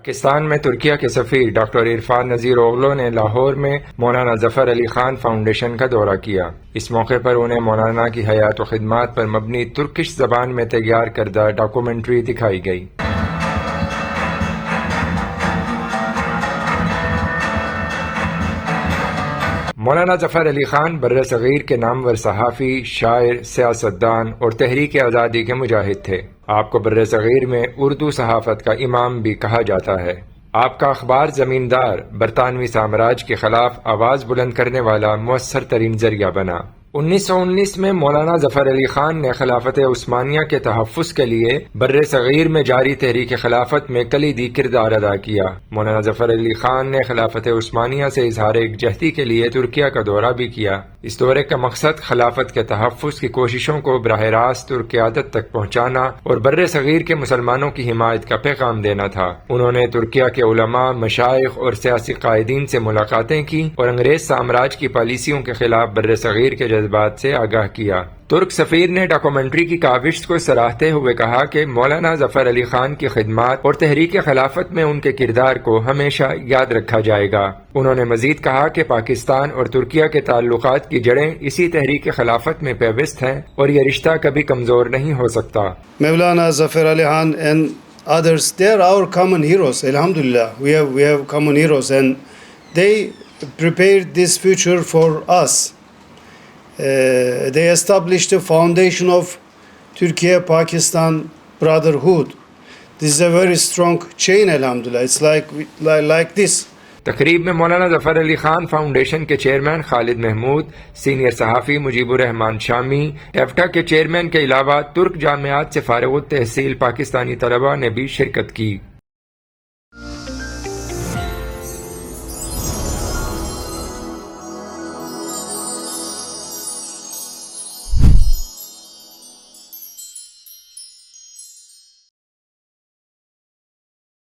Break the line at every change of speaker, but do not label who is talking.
پاکستان میں ترکیہ کے سفیر ڈاکٹر عرفان نذیر اوغلو نے لاہور میں مولانا ظفر علی خان فاؤنڈیشن کا دورہ کیا۔ اس موقع پر انہیں مولانا کی حیات و خدمات پر مبنی ترکش زبان میں تیار کردہ ڈاکومنٹری دکھائی گئی۔ مولانا ظفر علی خان بر صغیر کے نامور صحافی، شاعر، سیاستدان اور تحریک آزادی کے مجاہد تھے۔ آپ کو بر صغیر میں اردو صحافت کا امام بھی کہا جاتا ہے۔ آپ کا اخبار زمیندار برطانوی سامراج کے خلاف آواز بلند کرنے والا مؤثر ترین ذریعہ بنا۔ 1919 میں مولانا ظفر علی خان نے خلافت عثمانیہ کے تحفظ کے لیے بر صغیر میں جاری تحریک خلافت میں کلیدی کردار ادا کیا۔ مولانا ظفر علی خان نے خلافت عثمانیہ سے اظہار یکجہتی کے لیے ترکیہ کا دورہ بھی کیا۔ اس دورے کا مقصد خلافت کے تحفظ کی کوششوں کو براہ راست قیادت تک پہنچانا اور بر صغیر کے مسلمانوں کی حمایت کا پیغام دینا تھا۔ انہوں نے ترکیہ کے علماء، مشائخ اور سیاسی قائدین سے ملاقاتیں کی اور انگریز سامراج کی پالیسیوں کے خلاف بر صغیر کے جذبات سے آگاہ کیا۔ ترک سفیر نے ڈاکومنٹری کی کاوش کو سراہتے ہوئے کہا کہ مولانا ظفر علی خان کی خدمات اور تحریک خلافت میں ان کے کردار کو ہمیشہ یاد رکھا جائے گا۔ انہوں نے مزید کہا کہ پاکستان اور ترکیہ کے تعلقات کی جڑیں اسی تحریک خلافت میں پیوست ہیں اور یہ رشتہ کبھی کمزور نہیں ہو سکتا۔
مولانا ظفر Ali Khan and others, they are our common heroes. Alhamdulillah, we have common heroes and they prepared this future for us. They established the foundation of Turkey-Pakistan brotherhood. This is a very strong chain, alhamdulillah. It's like this.
تقریب میں مولانا ظفر Ali Khan foundation کے chairman خالد Mahmood, senior صحافی مجیب الرحمان شامی، ایفٹا کے chairman کے علاوہ ترک جامعات سے فارغ التحصیل پاکستانی طلباء نے بھی شرکت کی۔